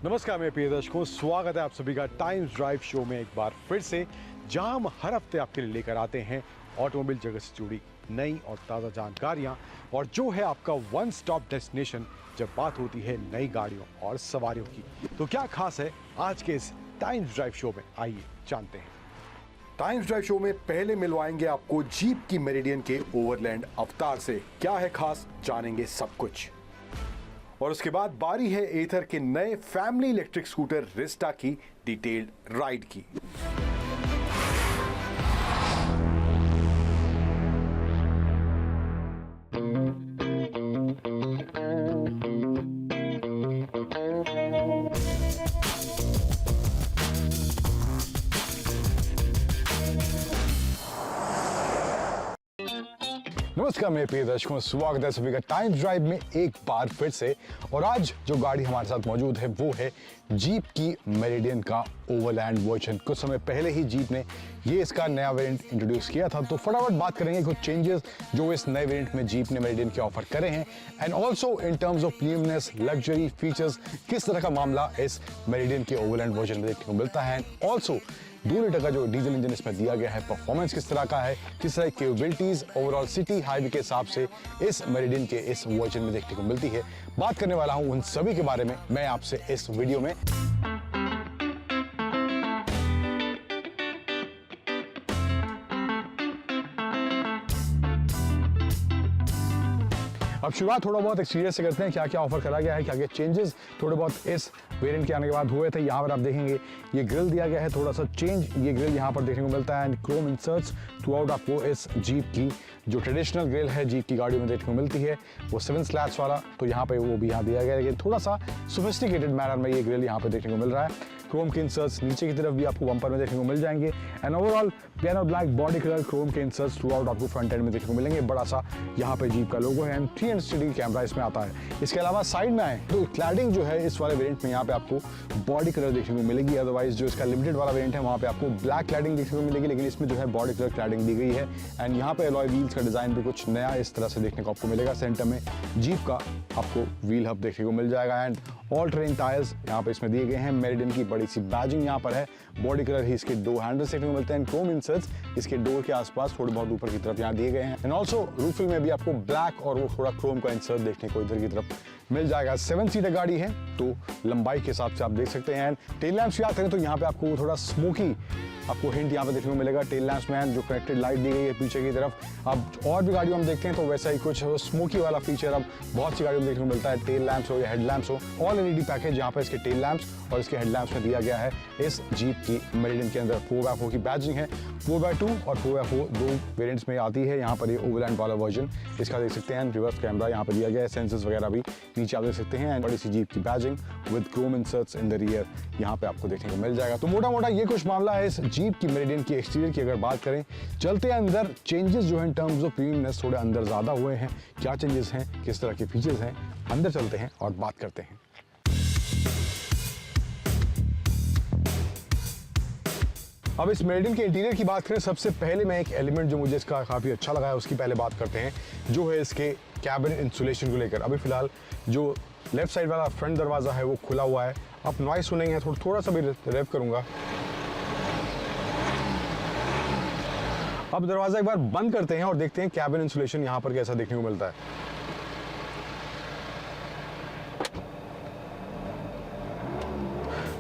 नमस्कार मेरे प्रिय दर्शकों, स्वागत है आप सभी का टाइम्स ड्राइव शो में एक बार फिर से, जहां हम हर हफ्ते आपके लिए लेकर आते हैं ऑटोमोबाइल जगत से जुड़ी नई और ताज़ा जानकारियां और जो है आपका वन स्टॉप डेस्टिनेशन जब बात होती है नई गाड़ियों और सवारियों की। तो क्या खास है आज के इस टाइम्स ड्राइव शो में, आइए जानते हैं। टाइम्स ड्राइव शो में पहले मिलवाएंगे आपको जीप की मेरिडियन के ओवरलैंड अवतार से। क्या है खास, जानेंगे सब कुछ। और उसके बाद बारी है एथर के नए फैमिली इलेक्ट्रिक स्कूटर रिस्टा की डिटेल्ड राइड की। नमस्कार मेरे प्रिय दर्शकों, स्वागत है सभी का टाइम्स ड्राइव में एक बार फिर से। और आज जो गाड़ी हमारे साथ मौजूद है वो है जीप की मेरिडियन का ओवरलैंड वर्जन। कुछ समय पहले ही जीप ने ये इसका नया वेरिएंट इंट्रोड्यूस किया था, तो फटाफट बात करेंगे कुछ चेंजेस जो इस नए वेरिएंट में जीप ने मेरिडियन के ऑफर करे हैं, and also in terms of premiumness, luxury, features, किस तरह का मामला इस मेरिडियन के ओवरलैंड वर्जन में देखने को मिलता है। एंड ऑल्सो 2 लीटर का जो डीजल इंजन इसमें दिया गया है, परफॉर्मेंस किस तरह का है, किस तरह की कैपेबिलिटीज ओवरऑल सिटी हाईवे के हिसाब से इस मेरिडियन के इस वर्जन में देखने को मिलती है। बात करने वाला हूं उन सभी के बारे में मैं आपसे इस वीडियो में। अब शुरुआत थोड़ा बहुत एक्सटीरियर से करते हैं, क्या क्या ऑफर करा गया है, क्या क्या चेंजेस थोड़े बहुत इस वेरिएंट के आने के बाद हुए थे। यहाँ पर आप देखेंगे ये ग्रिल दिया गया है, थोड़ा सा चेंज ये ग्रिल यहाँ पर देखने को मिलता है, and Chrome inserts through out आपको इस जीप की जो ट्रेडिशनल ग्रिल है जीप की गाड़ियों में देखने को मिलती है वो 7 स्लैट्स वाला, तो यहाँ पे वो भी यहाँ दिया गया है, लेकिन थोड़ा सा सोफिस्टिकेटेड मैनर में ये ग्रिल यहाँ पे देखने को मिल रहा है। क्रोम के इंसर्ट्स नीचे की तरफ भी आपको बम्पर में देखने को मिल जाएंगे, and overall piano black body colour Chrome के इंसर्ट्स थ्रू आउट आपको फ्रंट एंड में देखने को मिलेंगे। बड़ा सा यहाँ पे जीप का लोगो है, एंड 360 डिग्री कैमरा इसमें आता है। इसके अलावा साइड में आए तो क्लैडिंग जो है इस वाले वेरिएंट में यहाँ पे आपको बॉडी कलर देखने को मिलेगी। अदरवाइज जो इसका लिमिटेड वाला वेरिएंट है वहाँ पे आपको ब्लैक क्लैडिंग देखने को मिलेगी, लेकिन इसमें जो है बॉडी कलर क्लैडिंग दी गई है। एंड यहाँ पे अलॉय व्हील्स का डिजाइन भी कुछ नया इस तरह से देखने को आपको मिलेगा। सेंटर में जीप का आपको व्हील हब देखने को मिल जाएगा, एंड ऑल ट्रेन टायर्स यहाँ पे इसमें दिए गए हैं। मेरिडियन की बड़ी सी बैजिंग यहाँ पर है। बॉडी कलर ही इसके 2 हैंडल्स देखने को मिलते हैं, क्रोम इंसर्ट्स इसके डोर के आसपास थोड़े बहुत ऊपर की तरफ यहाँ दिए गए हैं, एंड ऑल्सो रूफिल में भी आपको ब्लैक और वो थोड़ा क्रोम का इंसर्ट देखने को इधर की तरफ मिल जाएगा। 7 सीटर गाड़ी है तो लंबाई के हिसाब से आप देख सकते हैं। टेल लैंप्स की बात करें तो यहाँ पे आपको थोड़ा स्मोकी आपको हिंट यहाँ पे देखने को मिलेगा। टेल लैंप्स में जो कनेक्टेड लाइट दी गई है पीछे की तरफ। अब और भी गाड़ियों हम देखते हैं तो वैसा ही कुछ स्मोकी वाला फीचर अब बहुत सी गाड़ियों में देखने को मिलता है। टेल लैंप्स हो या हेड लैंप्स हो, ऑल एलईडी पैकेज यहाँ पे इसके टेल लैंप्स और इसके हेड लैंप्स में दिया गया है। इस जीप की मेरिडियन के अंदर 4x4 की बैजिंग है। 4x2 और 4x4 2 वेरिएंट्स में आती है। यहाँ पर ये ओवरलैंड वाला वर्जन इसका देख सकते हैं। रिवर्स कैमरा यहाँ पर दिया गया है, सेंसर्स वगैरह भी नीचे आप देख सकते हैं। बड़ी सी जीप की badging with Chrome inserts in the rear यहाँ पे आपको देखने को मिल जाएगा। तो मोटा मोटा ये कुछ मामला है इस जीप की मेरिडियन की एक्सटीरियर की। अगर बात करें चलते हैं अंदर, चेंजेस जो है इन टर्म्स ऑफ प्रीमियमनेस थोड़े अंदर ज्यादा हुए हैं। क्या चेंजेस हैं, किस तरह के फीचर्स हैं, अंदर चलते हैं और बात करते हैं। अब इस मेरिडियन के इंटीरियर की बात करें, सबसे पहले मैं एक एलिमेंट जो मुझे इसका काफ़ी अच्छा लगा है उसकी पहले बात करते हैं, जो है इसके कैबिन इंसुलेशन को लेकर। अभी फिलहाल जो लेफ्ट साइड वाला फ्रंट दरवाज़ा है वो खुला हुआ है। आप नॉइस सुनेंगे, थोड़ा सा भी रेव करूँगा। अब दरवाज़ा एक बार बंद करते हैं और देखते हैं कैबिन इंसुलेशन यहाँ पर कैसा देखने को मिलता है।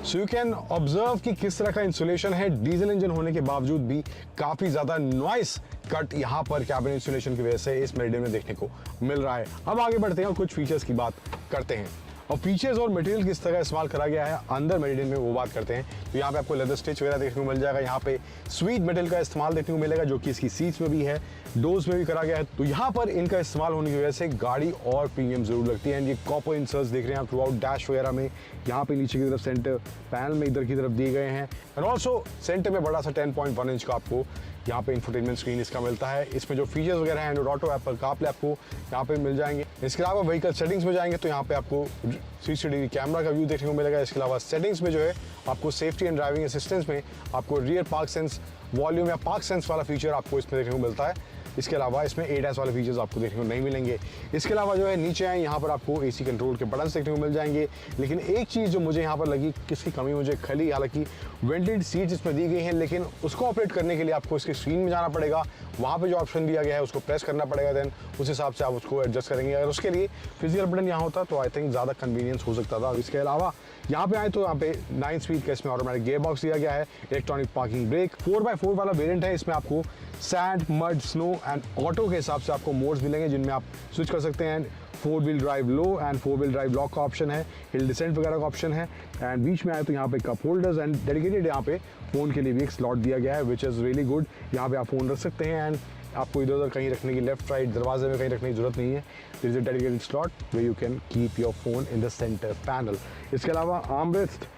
सो यू कैन ऑब्जर्व कि किस तरह का इंसुलेशन है। डीजल इंजन होने के बावजूद भी काफी ज्यादा नॉइस कट यहाँ पर कैबिन इंसुलेशन की वजह से इस मेरिडियन में देखने को मिल रहा है। अब आगे बढ़ते हैं और कुछ फीचर्स की बात करते हैं, और फीचर्स और मटेरियल किस तरह इस्तेमाल करा गया है अंदर मेरिडियन में वो बात करते हैं। तो यहाँ पे आपको लेदर स्टिच वगैरह देखने को मिल जाएगा। यहाँ पे स्वीट मेटल का इस्तेमाल देखने को मिलेगा जो कि इसकी सीट्स में भी है, डोर्स में भी करा गया है। तो यहाँ पर इनका इस्तेमाल होने की वजह से गाड़ी और प्रीमियम जरूर लगती है। एंड ये कॉपर इंसर्ट्स देख रहे हैं थ्रू आउट डैश वगैरह में, यहाँ पे नीचे की तरफ सेंटर पैनल में इधर की तरफ दिए गए हैं। एंड ऑल्सो सेंटर में बड़ा सा 10.1 इंच का आपको यहाँ पे इंफोटेनमेंट स्क्रीन इसका मिलता है। इसमें जो फीचर्स वगैरह हैं एंड्रॉइड ऑटो, एप्पल कारप्ले आपको यहाँ पे मिल जाएंगे। इसके अलावा व्हीकल सेटिंग्स में जाएंगे तो यहाँ पे आपको 360 डिग्री कैमरा का व्यू देखने को मिलेगा। इसके अलावा सेटिंग्स में जो है आपको सेफ्टी एंड ड्राइविंग असिस्टेंस में आपको रियर पार्क सेंस वॉल्यूम या पार्क सेंस वाला फीचर आपको इसमें देखने को मिलता है। इसके अलावा इसमें ADAS वाले फीचर्स आपको देखने को नहीं मिलेंगे। इसके अलावा जो है नीचे आए यहाँ पर आपको AC कंट्रोल के बटन देखने को मिल जाएंगे। लेकिन एक चीज़ जो मुझे यहाँ पर लगी, किसकी कमी मुझे खली, हालांकि वेंटेड सीट्स इसमें दी गई हैं, लेकिन उसको ऑपरेट करने के लिए आपको इसके स्क्रीन में जाना पड़ेगा, वहाँ पे जो ऑप्शन दिया गया है उसको प्रेस करना पड़ेगा, देन उस हिसाब से आप उसको एडजस्ट करेंगे। अगर उसके लिए फिजिकल बटन यहाँ होता तो आई थिंक ज़्यादा कन्वीनियंस हो सकता था। इसके अलावा यहाँ पे आए तो यहाँ पे 9 स्पीड का इसमें ऑटोमेटिक गियर बॉक्स दिया गया है, इलेक्ट्रॉनिक पार्किंग ब्रेक, 4x4 वाला वेरिएंट है। इसमें आपको sand, mud, snow and auto के हिसाब से आपको मोड्स मिलेंगे जिनमें आप स्विच कर सकते हैं। 4 wheel drive low and 4 wheel drive lock का ऑप्शन है, हिल डिसेंट वगैरह का ऑप्शन है। एंड बीच में आए तो यहाँ पे कप होल्डर्स एंड डेडिकेटेड यहाँ पे फ़ोन के लिए भी एक स्लॉट दिया गया है, विच इज़ रियली गुड। यहाँ पे आप फ़ोन रख सकते हैं एंड आपको इधर उधर कहीं रखने की, लेफ्ट राइट दरवाजे में कहीं रखने की जरूरत नहीं है। There is a dedicated slot way you can keep your phone in the centre panel. इसके अलावा आर्मरेस्ट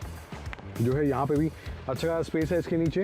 जो है यहाँ पे भी अच्छा स्पेस है इसके नीचे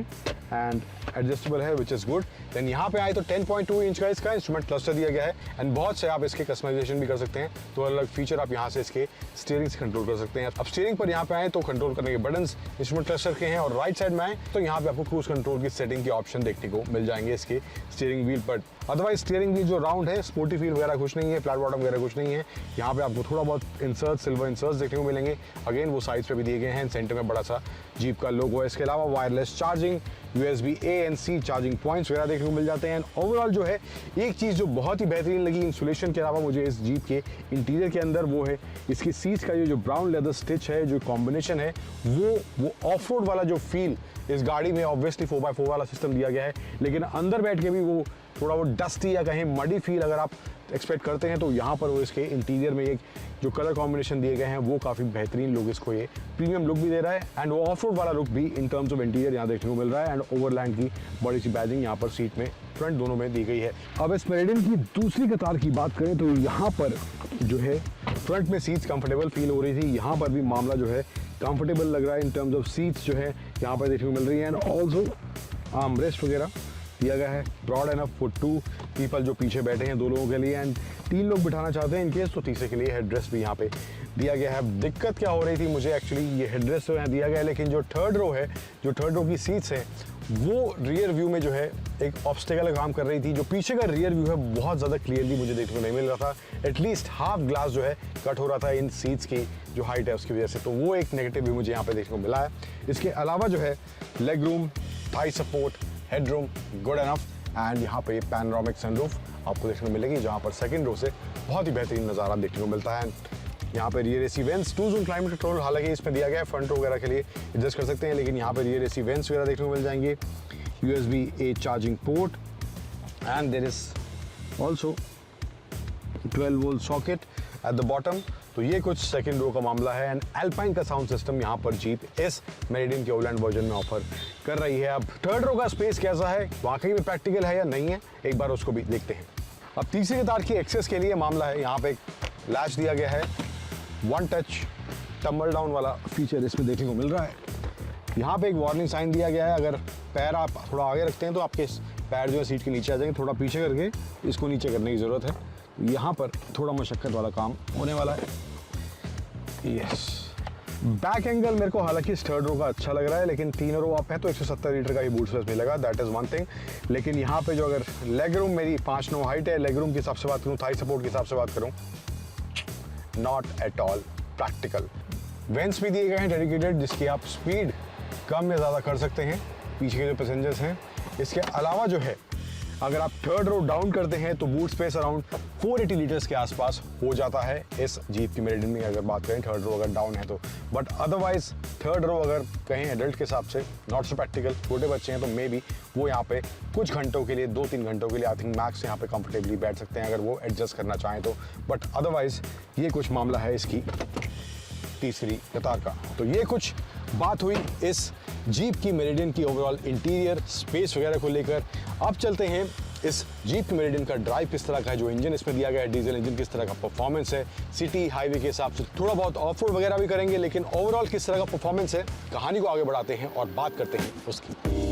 एंड एडजस्टेबल है, विच इज़ गुड। देन यहाँ पे आए तो 10.2 इंच का इसका इंस्ट्रूमेंट क्लस्टर दिया गया है एंड बहुत से आप इसके कस्टमाइजेशन भी कर सकते हैं। तो अलग फीचर आप यहाँ से इसके स्टीयरिंग से कंट्रोल कर सकते हैं। अब स्टीयरिंग पर यहाँ पे आए तो कंट्रोल करने के बटन्स इंस्ट्रूमेंट क्लस्टर के हैं, और राइट साइड में आए तो यहाँ पे आपको क्रूज कंट्रोल की सेटिंग के ऑप्शन देखने को मिल जाएंगे इसके स्टीयरिंग व्हील पर। अदरवाइज स्टीयरिंग व्हील जो राउंड है, स्पोर्टी फील वगैरह कुछ नहीं है, फ्लैट बॉटम वगैरह कुछ नहीं है। यहाँ पे आपको थोड़ा बहुत इंसर्ट, सिल्वर इंसर्ट्स देखने को मिलेंगे, अगेन वो साइज पे भी दिए गए हैं। सेंटर में बड़ा सा जीप का लोगो है। इसके अलावा wireless charging, USB A and C charging points वगैरह देखने को मिल जाते हैं। ओवरऑल जो है एक चीज़ जो बहुत ही बेहतरीन लगी इंसुलेशन के अलावा मुझे इस जीप के इंटीरियर के अंदर, वो है इसकी सीट्स का ये जो ब्राउन लेदर स्टिच है, जो कॉम्बिनेशन है, वो ऑफ रोड वाला जो फील इस गाड़ी में, ऑब्वियसली 4x4 वाला सिस्टम दिया गया है, लेकिन अंदर बैठ के भी वो थोड़ा वो डस्टी या कहीं मडी फील अगर आप एक्सपेक्ट करते हैं तो यहाँ पर वो इसके इंटीरियर में एक जो कलर कॉम्बिनेशन दिए गए हैं वो काफ़ी बेहतरीन लुक, इसको ये प्रीमियम लुक भी दे रहा है एंड वो ऑफ रोड वाला लुक भी इन टर्म्स ऑफ इंटीरियर यहाँ देखने को मिल रहा है। एंड ओवरलैंड की बड़ी सी बैजिंग यहाँ पर सीट में फ्रंट दोनों में दी गई है। अब इस मेरिडियन की दूसरी कतार की बात करें तो यहाँ पर जो है फ्रंट में सीट्स कंफर्टेबल फील हो रही थी, यहाँ पर भी मामला जो है कंफर्टेबल लग रहा है इन टर्म्स ऑफ सीट्स जो है यहाँ पर देखने को मिल रही है। एंड ऑल्सो आर्मरेस्ट वगैरह दिया गया है, ब्रॉड एनफ फॉर 2 पीपल जो पीछे बैठे हैं 2 लोगों के लिए, एंड 3 लोग बिठाना चाहते हैं इनकेस तो तीसरे के लिए हेडरेस्ट भी यहाँ पे दिया गया है। दिक्कत क्या हो रही थी मुझे एक्चुअली, ये हेडरेस्ट तो यहाँ दिया गया है, लेकिन जो थर्ड रो है, जो थर्ड रो की सीट्स हैं वो रियर व्यू में जो है एक ऑब्स्टेकल काम कर रही थी। जो पीछे का रियर व्यू है बहुत ज़्यादा क्लियरली मुझे देखने को नहीं मिल रहा था, एटलीस्ट हाफ ग्लास जो है कट हो रहा था इन सीट्स की जो हाइट है उसकी वजह से, तो वो एक नेगेटिव भी मुझे यहाँ पे देखने को मिला है। इसके अलावा जो है leg room, Thai support, head room good enough and यहाँ पे पैनोरामिक सनरूफ आपको देखने को मिलेगी, जहाँ पर सेकंड रो से बहुत ही बेहतरीन नज़ारा देखने को मिलता है। यहाँ पे rear AC vents, 2 zone climate control हालांकि इसमें दिया गया है, फ्रंट रो वगैरह के लिए एडजस्ट कर सकते हैं, लेकिन यहाँ पे रियर AC वेंट्स वगैरह देखने को मिल जाएंगे। USB A charging port and there is also 12 volt socket at the bottom. तो ये कुछ सेकंड रो का मामला है एंड एल्पाइन का साउंड सिस्टम यहाँ पर जीप इस मेरिडियन के ओवरलैंड वर्जन में ऑफर कर रही है। अब थर्ड रो का स्पेस कैसा है, वाकई में प्रैक्टिकल है या नहीं है, एक बार उसको भी देखते हैं। अब तीसरी कतार की एक्सेस के लिए मामला है, यहाँ पे एक लैच दिया गया है, 1 टच टम्बल डाउन वाला फीचर इसमें देखने को मिल रहा है। यहाँ पे एक वार्निंग साइन दिया गया है, अगर पैर आप थोड़ा आगे रखते हैं तो आपके पैर जो है सीट के नीचे आ जाएंगे, थोड़ा पीछे करके इसको नीचे करने की ज़रूरत है। यहाँ पर थोड़ा मशक्क़त वाला काम होने वाला है। यस, बैक एंगल मेरे को हालांकि इस थर्ड रो का अच्छा लग रहा है, लेकिन 3 रो आप है तो 170 लीटर का ही बूट स्पेस मिलेगा, दैट इज़ वन थिंग। लेकिन यहाँ पे जो अगर लेग रूम मेरी 5'9" हाइट है, लेग रूम के हिसाब से बात करूँ, थाई सपोर्ट के हिसाब से बात करूँ, not at all practical. Vents भी दिए गए हैं डेडिकेटेड, जिसकी आप स्पीड कम या ज़्यादा कर सकते हैं पीछे के जो पैसेंजर्स हैं। इसके अलावा जो है अगर आप थर्ड रो डाउन करते हैं तो बूट स्पेस अराउंड 480 लीटर्स के आसपास हो जाता है इस जीप की मेरिडियन में, अगर बात करें थर्ड रो अगर डाउन है तो। बट अदरवाइज थर्ड रो अगर कहें एडल्ट के हिसाब से नॉट सो प्रैक्टिकल, छोटे बच्चे हैं तो मे बी वो यहाँ पे कुछ घंटों के लिए, 2-3 घंटों के लिए आई थिंक मैक्स यहाँ पे कंफर्टेबली बैठ सकते हैं अगर वो एडजस्ट करना चाहें तो। बट अदरवाइज ये कुछ मामला है इसकी तीसरी कतार का। तो ये कुछ बात हुई इस जीप की मेरिडियन की ओवरऑल इंटीरियर स्पेस वगैरह को लेकर। अब चलते हैं इस जीप की मेरिडियन का ड्राइव किस तरह का है, जो इंजन इसमें दिया गया है डीजल इंजन, किस तरह का परफॉर्मेंस है, सिटी हाईवे के हिसाब से थोड़ा बहुत ऑफ रोड वगैरह भी करेंगे, लेकिन ओवरऑल किस तरह का परफॉर्मेंस है, कहानी को आगे बढ़ाते हैं और बात करते हैं उसकी।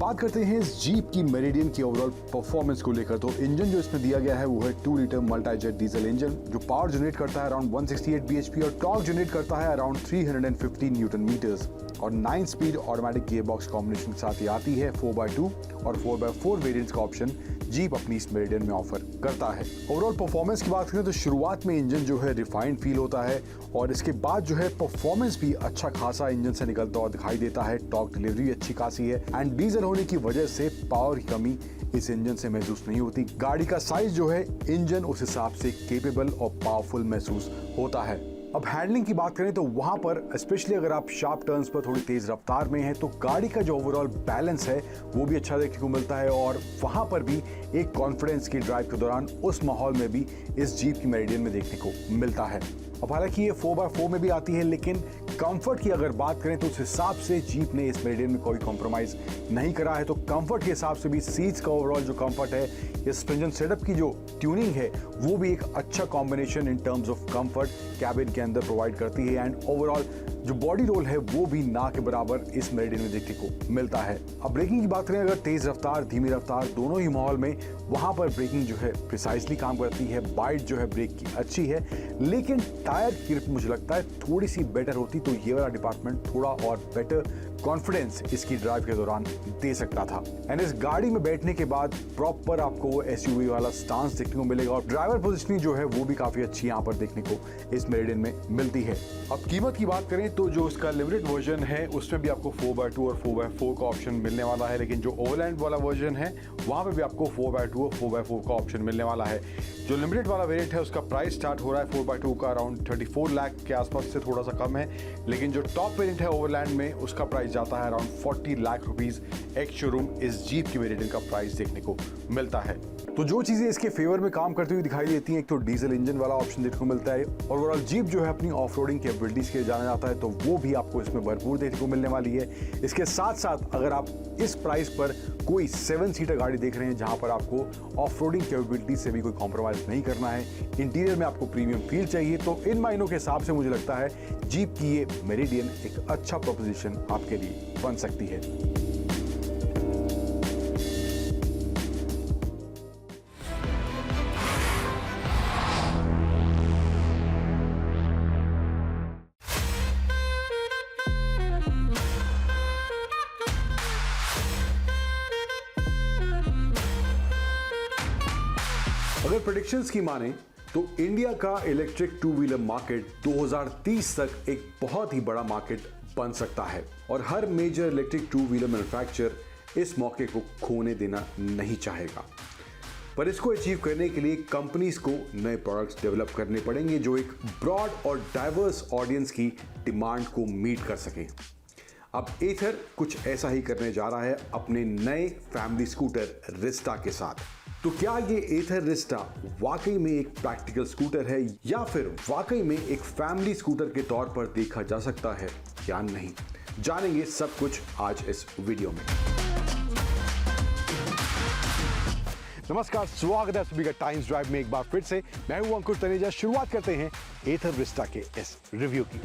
बात करते हैं इस जीप की मेरिडियन की ओवरऑल परफॉर्मेंस को लेकर। तो इंजन जो इसमें दिया गया है वो है 2 litre multi jet diesel engine, जो पावर जनरेट करता है अराउंड 168 bhp और टॉर्क जनरेट करता है अराउंड 315 न्यूटन मीटर्स। और 9 स्पीड ऑटोमेटिक गियरबॉक्स कॉम्बिनेशन के साथ ये आती है। 4x2 और 4x4 वेरिएंट्स का ऑप्शन जीप अपनी इस मेरिडियन में ऑफर करता है। ओवरऑल परफॉर्मेंस की बात करें तो शुरुआत में इंजन जो है रिफाइंड फील होता है और इसके बाद जो है परफॉर्मेंस भी अच्छा खासा इंजन से निकलता हुआ दिखाई देता है। टॉर्क डिलीवरी अच्छी खासी है एंड डीजल होने की वजह से पावर की कमी इस इंजन से महसूस नहीं होती। गाड़ी का साइज जो है इंजन उस हिसाब से केपेबल और पावरफुल महसूस होता है। अब हैंडलिंग की बात करें तो वहां पर स्पेशली अगर आप शार्प टर्न्स पर थोड़ी तेज रफ्तार में हैं तो गाड़ी का जो ओवरऑल बैलेंस है वो भी अच्छा देखने को मिलता है और वहां पर भी एक कॉन्फिडेंस की ड्राइव के दौरान उस माहौल में भी इस जीप की मेरिडियन में देखने को मिलता है। अब हालांकि ये 4x4 में भी आती है लेकिन कंफर्ट की अगर बात करें तो उस हिसाब से जीप ने इस मेरिडियन में कोई कॉम्प्रोमाइज नहीं करा है। तो कंफर्ट के हिसाब से भी सीट्स का ओवरऑल जो कंफर्ट है, ये सस्पेंशन सेटअप की जो ट्यूनिंग है वो भी एक अच्छा combination in terms of comfort cabin के अंदर प्रोवाइड करती है एंड ओवरऑल जो बॉडी रोल है वो भी ना के बराबर इस मेरिडियन में देखने को मिलता है। अब ब्रेकिंग की बात करें अगर तेज रफ्तार धीमी रफ्तार दोनों ही माहौल में, वहां पर ब्रेकिंग जो है प्रिसाइसली काम करती है। बाइट जो है ब्रेक की अच्छी है लेकिन टायर की ग्रिप मुझे लगता है थोड़ी सी बेटर होती तो ये वाला डिपार्टमेंट थोड़ा और बेटर कॉन्फिडेंस इसकी ड्राइव के दौरान दे सकता था। एंड इस गाड़ी में बैठने के बाद प्रॉपर आपको वो एसयूवी वाला स्टांस देखने को मिलेगा और ड्राइवर पोजीशनिंग जो है वो भी काफी अच्छी यहाँ पर देखने को इस मेरिडियन में मिलती है। अब कीमत की बात करें तो जो इसका लिमिटेड वर्जन है उसमें भी आपको 4x2 और 4x4 का ऑप्शन मिलने वाला है, लेकिन जो ओवरलैंड वाला वर्जन है वहां पे भी आपको 4x2 और 4x4 का ऑप्शन मिलने वाला है। जो लिमिटेड वाला वेरिएंट है उसका प्राइस स्टार्ट हो रहा है 4x2 का अराउंड 34 लाख के आसपास से थोड़ा सा कम है, लेकिन जो टॉप वेरिएंट है ओवरलैंड में उसका प्राइस जाता है around 40 lakh rupees. Ex showroom इस जीप की वेरिएंट का प्राइस देखने को मिलता है। तो जो चीजें इसके फेवर में काम करती हुई दिखाई देती हैं, एक तो डीजल इंजन वाला ऑप्शन देखने को मिलता है और ओवरऑल जीप जो है अपनी ऑफ रोडिंग कैपेबिलिटीज के लिए जाना जाता है तो वो भी आपको इसमें भरपूर देखने को मिलने वाली है। इसके साथ साथ अगर आप इस प्राइस पर कोई 7 सीटर गाड़ी देख रहे हैं जहां पर आपको ऑफ रोडिंग कैपेबिलिटी से भी कोई कॉम्प्रोमाइज नहीं करना है, इंटीरियर में आपको प्रीमियम फील चाहिए, तो इन मायनों के हिसाब से मुझे लगता है जीप की ये मेरिडियन एक अच्छा प्रोपोजिशन आपके लिए बन सकती है। अगर प्रेडिक्शंस की माने तो इंडिया का इलेक्ट्रिक टू व्हीलर मार्केट 2030 तक एक बहुत ही बड़ा मार्केट बन सकता है और हर major electric two wheeler manufacturer इस मौके को खोने देना नहीं चाहेगा। पर इसको अचीव करने के लिए कंपनीज को नए प्रोडक्ट्स डेवलप करने पड़ेंगे जो एक ब्रॉड और डाइवर्स ऑडियंस की डिमांड को मीट कर सके। अब एथर कुछ ऐसा ही करने जा रहा है अपने नए फैमिली स्कूटर रिस्टा के साथ। तो क्या ये एथर रिस्टा वाकई में एक प्रैक्टिकल स्कूटर है या फिर वाकई में एक फैमिली स्कूटर के तौर पर देखा जा सकता है या नहीं, जानेंगे सब कुछ आज इस वीडियो में। नमस्कार, स्वागत है सभी का टाइम्स ड्राइव में एक बार फिर से। मैं हूं अंकुर तनेजा। शुरुआत करते हैं एथर रिस्टा के इस रिव्यू की।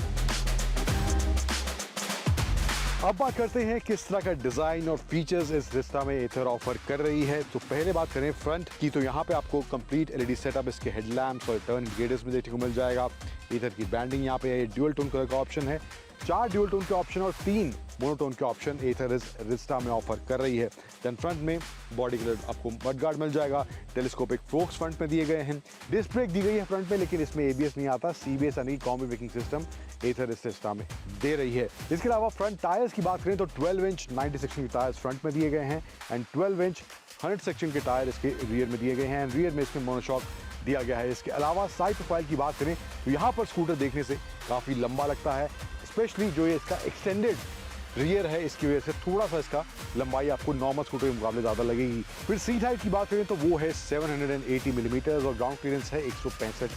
अब बात करते हैं किस तरह का डिजाइन और फीचर्स इस रिस्टा में एथर ऑफर कर रही है। तो पहले बात करें फ्रंट की, तो यहाँ पे आपको कंप्लीट एलईडी सेटअप इसके हेडलैम्प्स और टर्न इंडिकेटर्स में देखने को मिल जाएगा। एथर की ब्रांडिंग यहाँ पे ड्यूअल टोन कलर का ऑप्शन है, 4 ड्यूअल टोन के ऑप्शन और 3 मोनोटोन के ऑप्शन एथर इस रिस्टा में ऑफर कर रही है। देन फ्रंट में बॉडी कलर आपको मड गार्ड मिल जाएगा, टेलीस्कोपिक फोक्स फ्रंट में दिए गए हैं, डिस्क ब्रेक दी गई है फ्रंट में, लेकिन इसमें एबीएस नहीं आता, सीबीएस यानी कॉम्बी ब्रेकिंग सिस्टम एथर इस रिस्टा में दे रही है। इसके अलावा फ्रंट टायर्स की बात करें तो 12 इंच 90 सेक्शन के टायर्स फ्रंट में दिए गए हैं एंड 12 इंच 100 सेक्शन के टायर इसके रियर में दिए गए हैं। रियर में इसमें मोनोशॉक दिया गया है। इसके अलावा साइड प्रोफाइल की बात करें तो यहाँ पर स्कूटर देखने से काफ़ी लंबा लगता है, स्पेशली जो ये इसका एक्सटेंडेड रियर है इसकी वजह से थोड़ा सा इसका लंबाई आपको नॉर्मल स्कूटर के मुकाबले ज़्यादा लगेगी। फिर सीट हाइट की बात करें तो वो है 780 मिलीमीटर और ग्राउंड क्लियरेंस है 165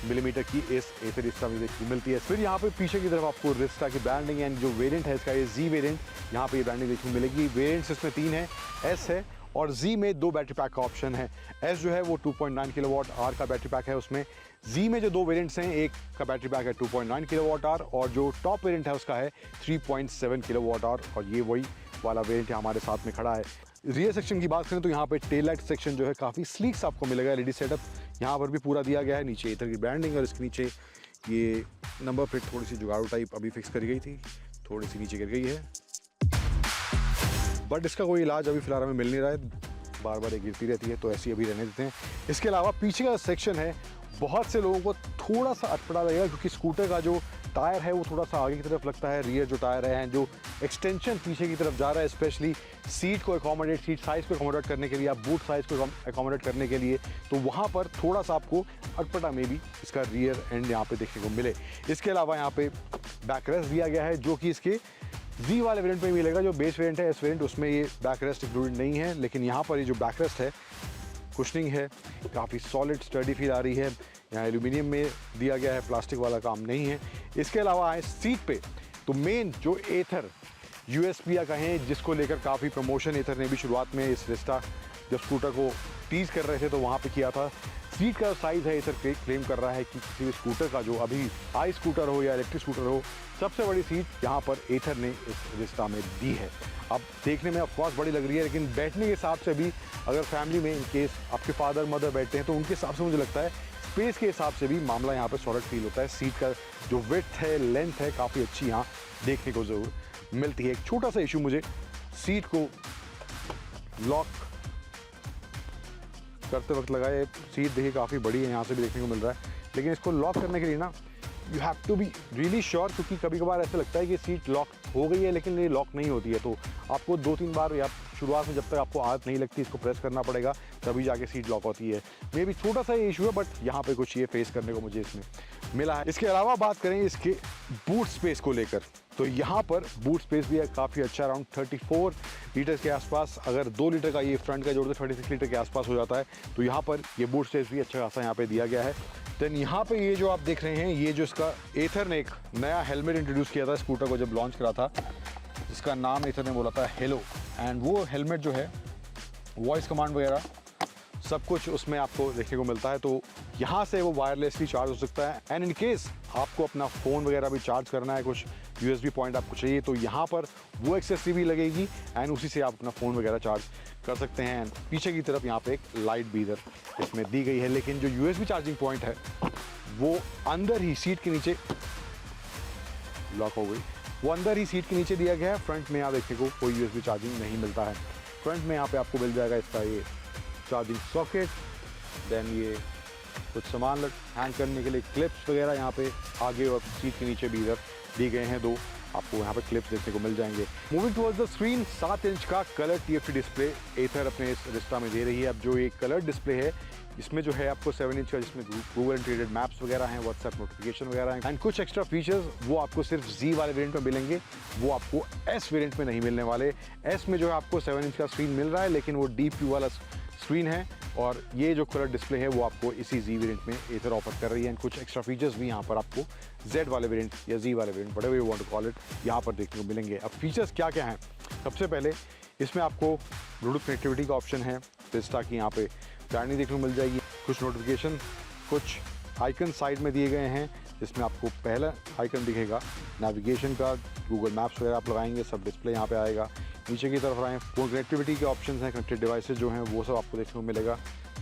मिलीमीटर की इस एथर रिस्टा में देखने मिलती है। फिर यहाँ पे पीछे की तरफ आपको रिस्टा की ब्रांडिंग एंड जो वेरिएंट है इसका ये जी वेरिएंट, यहाँ पे ये ब्रांडिंग देखने मिलेगी। वेरिएंट्स इसमें 3 है, एस है और जी में 2 बैटरी पैक का ऑप्शन है। एस जो है वो 2.9 किलोवाट आवर का बैटरी पैक है उसमें। जी में जो 2 वेरिएंट्स हैं, एक का बैटरी पैक है 2.9 किलोवाट आवर और जो टॉप वेरिएंट है उसका है 3.7 किलोवाट आवर और ये वही वाला वेरिएंट हमारे साथ में खड़ा है। रियर सेक्शन की बात करें तो यहाँ पे टेल लाइट सेक्शन जो है काफ़ी स्लीक आपको मिलेगा। एलईडी सेटअप यहाँ पर भी पूरा दिया गया है। नीचे एथर की ब्रांडिंग और इसके नीचे ये नंबर प्लेट थोड़ी सी जुगाड़ू टाइप अभी फिक्स करी गई थी, थोड़ी सी नीचे गिर गई है, बट इसका कोई इलाज अभी फिलहाल हमें मिल नहीं रहा है, बार बार ये गिरती रहती है, तो ऐसी अभी रहने देते हैं। इसके अलावा पीछे का सेक्शन है, बहुत से लोगों को थोड़ा सा अटपटा लगेगा क्योंकि स्कूटर का जो टायर है वो थोड़ा सा आगे की तरफ लगता है, रियर जो टायर है जो एक्सटेंशन पीछे की तरफ जा रहा है, स्पेशली सीट को अकोमोडेट, सीट साइज़ को अकोमोडेट करने के लिए, आप बूट साइज़ को अकोमोडेट करने के लिए, तो वहाँ पर थोड़ा सा आपको अटपटा में भी इसका रियर एंड यहाँ पे देखने को मिले। इसके अलावा यहाँ पे बैक रेस्ट दिया गया है जो कि इसके जी वाले वेरिएंट में मिलेगा, जो बेस वेरिएंट है एस वेरिएंट उसमें ये बैक रेस्ट इंक्लूडेड नहीं है, लेकिन यहाँ पर ये जो बैक रेस्ट है, कुशनिंग है, काफ़ी सॉलिड स्टडी फील आ रही है। यहाँ एल्यूमिनियम में दिया गया है, प्लास्टिक वाला काम नहीं है। इसके अलावा आए सीट पे, तो मेन जो एथर यूएसपी या कहें जिसको लेकर काफ़ी प्रमोशन एथर ने भी शुरुआत में इस रिस्टा जब स्कूटर को टीज कर रहे थे तो वहाँ पे किया था। सीट का साइज़ है एथर क्लेम कर रहा है कि किसी भी स्कूटर का जो अभी हाई स्कूटर हो या इलेक्ट्रिक स्कूटर हो, सबसे बड़ी सीट यहाँ पर एथर ने इस रिस्टा में दी है। अब देखने में ऑफकोर्स बड़ी लग रही है, लेकिन बैठने के हिसाब से भी अगर फैमिली में इन केस आपके फादर मदर बैठते हैं तो उनके हिसाब से मुझे लगता है स्पेस के हिसाब से भी मामला यहाँ पे सॉलिड फील होता है। सीट का जो विड्थ है, लेंथ है, काफ़ी अच्छी यहाँ देखने को ज़रूर मिलती है। एक छोटा सा इशू मुझे सीट को लॉक करते वक्त लगा है, सीट देखिए काफ़ी बड़ी है, यहाँ से भी देखने को मिल रहा है, लेकिन इसको लॉक करने के लिए ना you have to be really sure, क्योंकि कभी कभार ऐसा लगता है कि सीट लॉक हो गई है लेकिन ये लॉक नहीं होती है, तो आपको 2-3 बार या शुरुआत में जब तक आपको आदत नहीं लगती इसको प्रेस करना पड़ेगा, तभी जाके सीट लॉक होती है। मे भी छोटा सा ये इशू है, बट यहाँ पे कुछ ये फेस करने को मुझे इसमें मिला है। इसके अलावा बात करें इसके बूट स्पेस को लेकर, तो यहाँ पर बूट स्पेस भी है काफ़ी अच्छा, अराउंड 34 लीटर के आसपास। अगर 2 लीटर का ये फ्रंट का जोड़ दे 36 लीटर के आसपास हो जाता है, तो यहाँ पर ये बूट स्पेस भी अच्छा खासा यहाँ पे दिया गया है। देन यहाँ पे ये जो आप देख रहे हैं, ये जो इसका एथर ने एक नया हेलमेट इंट्रोड्यूस किया था स्कूटर को जब लॉन्च करा था, जिसका नाम एथर ने बोला था हेलो, एंड वो हेलमेट जो है वॉइस कमांड वगैरह सब कुछ उसमें आपको देखने को मिलता है, तो यहाँ से वो वायरलेसली चार्ज हो सकता है। एंड इन केस आपको अपना फ़ोन वगैरह भी चार्ज करना है, कुछ USB पॉइंट आपको चाहिए, तो यहाँ पर वो एक्सेसरी भी लगेगी एंड उसी से आप अपना फ़ोन वगैरह चार्ज कर सकते हैं। पीछे की तरफ यहाँ पे एक लाइट भी इधर इसमें दी गई है, लेकिन जो USB चार्जिंग पॉइंट है वो अंदर ही सीट के नीचे लॉक हो गई, वो अंदर ही सीट के नीचे दिया गया है। फ्रंट में यहाँ देखने को कोई USB चार्जिंग नहीं मिलता है। फ्रंट में यहाँ पे आपको मिल जाएगा इसका ये चार्जिंग सॉकेट, देन ये कुछ सामान हैंग करने के लिए क्लिप्स वगैरह यहाँ पे आगे और सीट के नीचे भी इधर दी गए हैं, 2 आपको यहाँ पे क्लिप्स देखने को मिल जाएंगे। Moving towards the screen, 7 inch का कलर TFT डिस्प्ले एथर अपने इस रिस्टा में दे रही है। अब जो ये कलर डिस्प्ले है इसमें जो है आपको 7 इंच का, जिसमें गूगल इंटीग्रेटेड मैप्स वगैरह हैं, व्हाट्सएप नोटिफिकेशन वगैरह हैं, एंड कुछ एक्स्ट्रा फीचर्स वो आपको सिर्फ Z वाले वेरिएंट में मिलेंगे, वो आपको S वेरिएंट में नहीं मिलने वाले। S में जो है आपको 7 इंच का स्क्रीन मिल रहा है, लेकिन वो DP वाला स्क्रीन है, और ये जो कलर डिस्प्ले है वो आपको इसी Z वेरिएंट में एथर ऑफर कर रही है। एंड कुछ एक्स्ट्रा फीचर्स भी यहाँ पर आपको Z वाले वेरिएंट या Z वाले variant, whatever you want to call it, यहाँ पर देखने को मिलेंगे। अब फीचर्स क्या क्या हैं? सबसे पहले इसमें आपको ब्लूटूथ कनेक्टिविटी का ऑप्शन है, रिस्टा की यहाँ पे ब्रांडिंग देखने को मिल जाएगी। कुछ नोटिफिकेशन, कुछ आइकन साइड में दिए गए हैं, जिसमें आपको पहला आइकन दिखेगा नेविगेशन का, गूगल मैप्स वगैरह आप लगाएंगे सब डिस्प्ले यहाँ पे आएगा। नीचे की तरफ आए फोन कनेक्टिविटी के ऑप्शंस हैं, कनेक्टेड डिवाइसेस जो हैं वो सब आपको देखने को मिलेगा।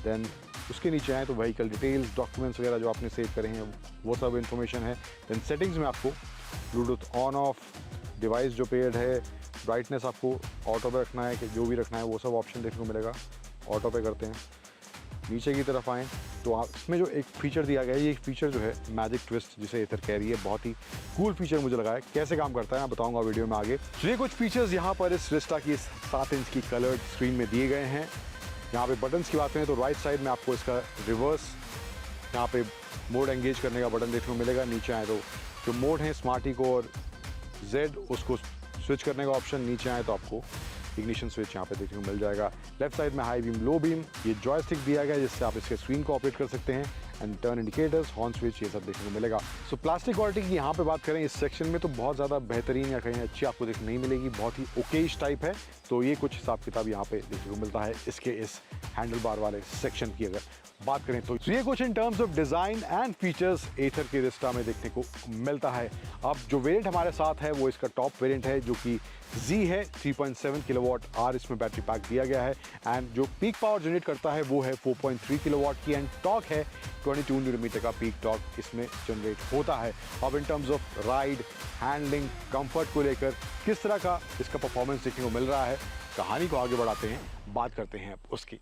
देन उसके नीचे आए तो व्हीकल डिटेल्स, डॉक्यूमेंट्स वगैरह जो आपने सेव करे हैं वो सब इन्फॉर्मेशन है। देन सेटिंग्स में आपको ब्लूटूथ ऑन ऑफ, डिवाइस जो पेड है, ब्राइटनेस आपको ऑटो पे रखना है कि जो भी रखना है वो सब ऑप्शन देखने को मिलेगा, ऑटो पे करते हैं। नीचे की तरफ आएँ तो आप इसमें जो एक फीचर दिया गया है, ये एक फीचर जो है मैजिक ट्विस्ट जिसे एथर कह रही है, बहुत ही कूल फीचर मुझे लगा है। कैसे काम करता है मैं बताऊंगा वीडियो में आगे। तो ये कुछ फीचर्स यहाँ पर इस रिस्टा की 7 इंच की कलर्ड स्क्रीन में दिए गए हैं। यहाँ पे बटन्स की बात करें तो राइट साइड में आपको इसका रिवर्स यहाँ पे मोड एंगेज करने का बटन देखने को मिलेगा। नीचे आए तो जो मोड है स्मार्ट इको और Z उसको स्विच करने का ऑप्शन, नीचे आए तो आपको इग्निशन स्विच यहाँ पे देखने को मिल जाएगा। लेफ्ट साइड में हाई बीम, लो बीम, ये जॉयस्टिक दिया गया है जिससे आप इसके स्क्रीन को ऑपरेट कर सकते हैं, and turn indicators, horn switch, ये सब देखने को मिलेगा। सो प्लास्टिक क्वालिटी की यहाँ पे बात करें इस सेक्शन में तो बहुत ज़्यादा बेहतरीन या कहीं अच्छी आपको देखने नहीं मिलेगी, बहुत ही ओकेश टाइप है। तो ये कुछ हिसाब किताब यहाँ पे देखने को मिलता है इसके इस हैंडल बार वाले सेक्शन की अगर बात करें तो ये कुछ in terms of design and features Ather के रिस्टा में देखने को मिलता है। अब जो वेरिएंट हमारे साथ है वो इसका टॉप वेरिएंट है जो कि Z है। 3.7 किलोवाट आवर इसमें बैटरी पैक दिया गया है एंड जो पीक पावर जनरेट करता है वो है 4.3 किलोवाट की एंड टॉर्क है 22 न्यूटन का पीक टॉर्क इसमें जनरेट होता है। अब इन terms of ride, handling, comfort को लेकर किस तरह का इसका परफॉर्मेंस देखने को मिल रहा है, कहानी को आगे बढ़ाते हैं, बात करते हैं उसकी।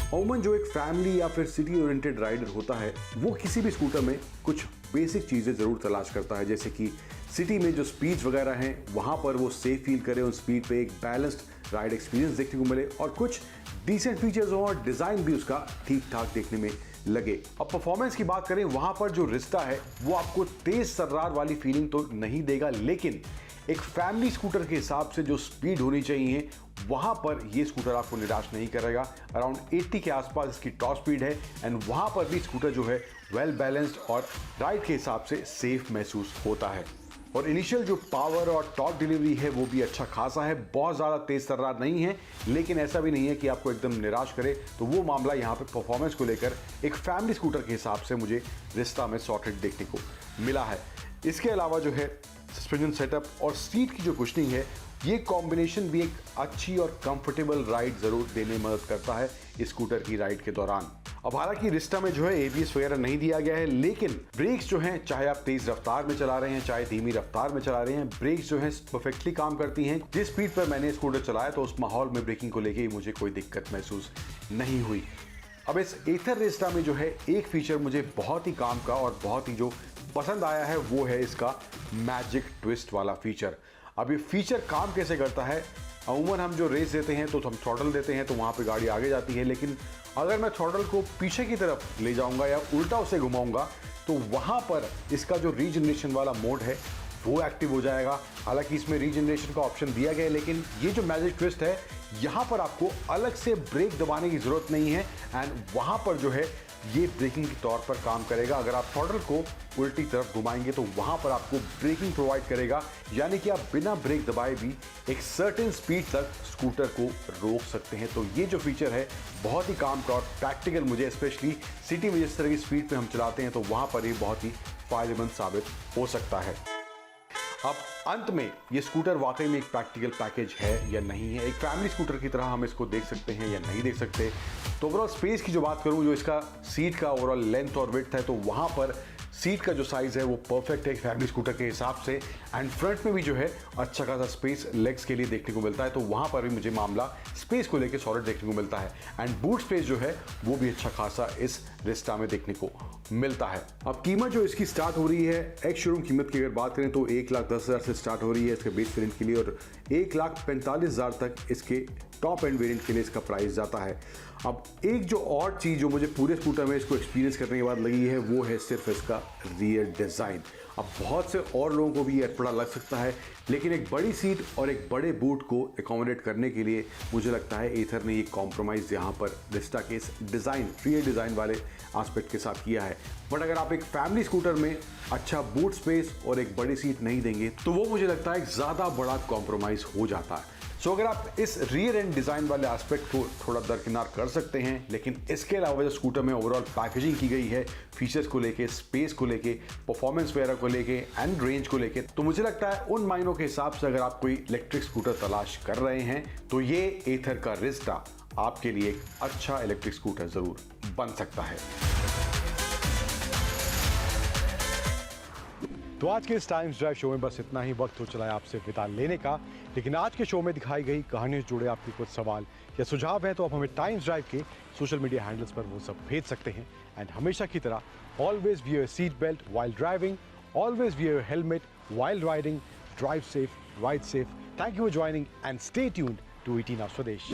अमूमन जो एक फैमिली या फिर सिटी ओरिएंटेड राइडर होता है वो किसी भी स्कूटर में कुछ बेसिक चीज़ें ज़रूर तलाश करता है, जैसे कि सिटी में जो स्पीड्स वगैरह हैं वहाँ पर वो सेफ फील करे, उन स्पीड पे एक बैलेंस्ड राइड एक्सपीरियंस देखने को मिले और कुछ डिसेंट फीचर्स हो और डिज़ाइन भी उसका ठीक ठाक देखने में लगे। अब परफॉर्मेंस की बात करें, वहाँ पर जो रिस्टा है वो आपको तेज़ सर्रार वाली फीलिंग तो नहीं देगा, लेकिन एक फैमिली स्कूटर के हिसाब से जो स्पीड होनी चाहिए वहां पर ये स्कूटर आपको निराश नहीं करेगा। अराउंड 80 के आसपास इसकी टॉप स्पीड है एंड वहां पर भी स्कूटर जो है वेल बैलेंस्ड और राइड के हिसाब से सेफ महसूस होता है। और इनिशियल जो पावर और टॉर्क डिलीवरी है वो भी अच्छा खासा है, बहुत ज़्यादा तेज तर्रार नहीं है, लेकिन ऐसा भी नहीं है कि आपको एकदम निराश करे। तो वो मामला यहाँ पे परफॉर्मेंस को लेकर एक फैमिली स्कूटर के हिसाब से मुझे रिस्टा में सॉर्टेड देखने को मिला है। इसके अलावा जो है सस्पेंशन सेटअप और सीट की जो कुशनिंग है ये कॉम्बिनेशन भी एक अच्छी और कंफर्टेबल राइड जरूर देने में मदद करता है इस स्कूटर की राइड के दौरान। अब हालांकि रिस्टा में जो है एबीएस वगैरह नहीं दिया गया है, लेकिन ब्रेक्स जो हैं चाहे आप तेज रफ्तार में चला रहे हैं चाहे धीमी रफ्तार में चला रहे हैं, ब्रेक्स जो हैं परफेक्टली काम करती हैं। जिस स्पीड पर मैंने स्कूटर चलाया तो उस माहौल में ब्रेकिंग को लेके मुझे कोई दिक्कत महसूस नहीं हुई। अब इस एथर रिस्टा में जो है एक फीचर मुझे बहुत ही काम का और बहुत ही जो पसंद आया है वो है इसका मैजिक ट्विस्ट वाला फीचर। अब ये फीचर काम कैसे करता है, अमूमन हम जो रेस देते हैं तो हम थ्रॉटल देते हैं तो वहाँ पे गाड़ी आगे जाती है, लेकिन अगर मैं थ्रॉटल को पीछे की तरफ ले जाऊंगा या उल्टा उसे घुमाऊंगा तो वहाँ पर इसका जो रीजनरेशन वाला मोड है वो एक्टिव हो जाएगा। हालांकि इसमें रीजनरेशन का ऑप्शन दिया गया है, लेकिन ये जो मैजिक ट्विस्ट है यहाँ पर आपको अलग से ब्रेक दबाने की ज़रूरत नहीं है एंड वहाँ पर जो है ये ब्रेकिंग के तौर पर काम करेगा। अगर आप थ्रॉटल को उल्टी तरफ घुमाएंगे तो वहां पर आपको ब्रेकिंग प्रोवाइड करेगा, यानी कि आप बिना ब्रेक दबाए भी एक सर्टेन स्पीड तक स्कूटर को रोक सकते हैं। तो ये जो फीचर है बहुत ही काम का और प्रैक्टिकल मुझे स्पेशली सिटी में जिस तरह की स्पीड पे हम चलाते हैं तो वहां पर ये बहुत ही फायदेमंद साबित हो सकता है। अब अंत में ये स्कूटर वाकई में एक प्रैक्टिकल पैकेज है या नहीं है, एक फैमिली स्कूटर की तरह हम इसको देख सकते हैं या नहीं देख सकते। तो ओवरऑल स्पेस की जो बात करूं, जो इसका सीट का ओवरऑल लेंथ और विड्थ है तो वहां पर सीट का जो साइज़ है वो परफेक्ट है एक फैमिली स्कूटर के हिसाब से एंड फ्रंट में भी जो है अच्छा खासा स्पेस लेग्स के लिए देखने को मिलता है, तो वहाँ पर भी मुझे मामला स्पेस को लेकर सॉलिड देखने को मिलता है एंड बूट स्पेस जो है वो भी अच्छा खासा इस रिस्टा में देखने को मिलता है। अब कीमत जो इसकी स्टार्ट हो रही है, एक्स शोरूम कीमत की अगर बात करें तो 1,10,000 से स्टार्ट हो रही है इसके बेस वेरिएंट के लिए और 1,45,000 तक इसके टॉप एंड वेरिएंट के लिए इसका प्राइस जाता है। अब एक जो और चीज़ जो मुझे पूरे स्कूटर में इसको एक्सपीरियंस करने के बाद लगी है वो है सिर्फ इसका रियर डिज़ाइन। अब बहुत से और लोगों को भी अटपटा लग सकता है, लेकिन एक बड़ी सीट और एक बड़े बूट को एकोमोडेट करने के लिए मुझे लगता है एथर ने ये कॉम्प्रोमाइज़ यहाँ पर रिस्टा के इस डिज़ाइन, रियर डिज़ाइन वाले एस्पेक्ट के साथ किया है। बट अगर आप एक फैमिली स्कूटर में अच्छा बूट स्पेस और एक बड़ी सीट नहीं देंगे तो वो मुझे लगता है ज़्यादा बड़ा कॉम्प्रोमाइज़ हो जाता है। सो अगर आप इस रियर एंड डिज़ाइन वाले एस्पेक्ट को थोड़ा दरकिनार कर सकते हैं, लेकिन इसके अलावा जो स्कूटर में ओवरऑल पैकेजिंग की गई है फीचर्स को लेके, स्पेस को लेके, परफॉर्मेंस वगैरह को लेके एंड रेंज को लेके, तो मुझे लगता है उन मायनों के हिसाब से अगर आप कोई इलेक्ट्रिक स्कूटर तलाश कर रहे हैं तो ये एथर का रिस्टा आपके लिए एक अच्छा इलेक्ट्रिक स्कूटर ज़रूर बन सकता है। तो आज के इस टाइम्स ड्राइव शो में बस इतना ही वक्त हो चला है आपसे विदा लेने का, लेकिन आज के शो में दिखाई गई कहानियों से जुड़े आपके कुछ सवाल या सुझाव हैं तो आप हमें टाइम्स ड्राइव के सोशल मीडिया हैंडल्स पर वो सब भेज सकते हैं। एंड हमेशा की तरह always wear your seat belt while driving, always wear your helmet while riding, drive safe, ride safe. Thank you for joining and stay tuned to 18 Hours Swadesh।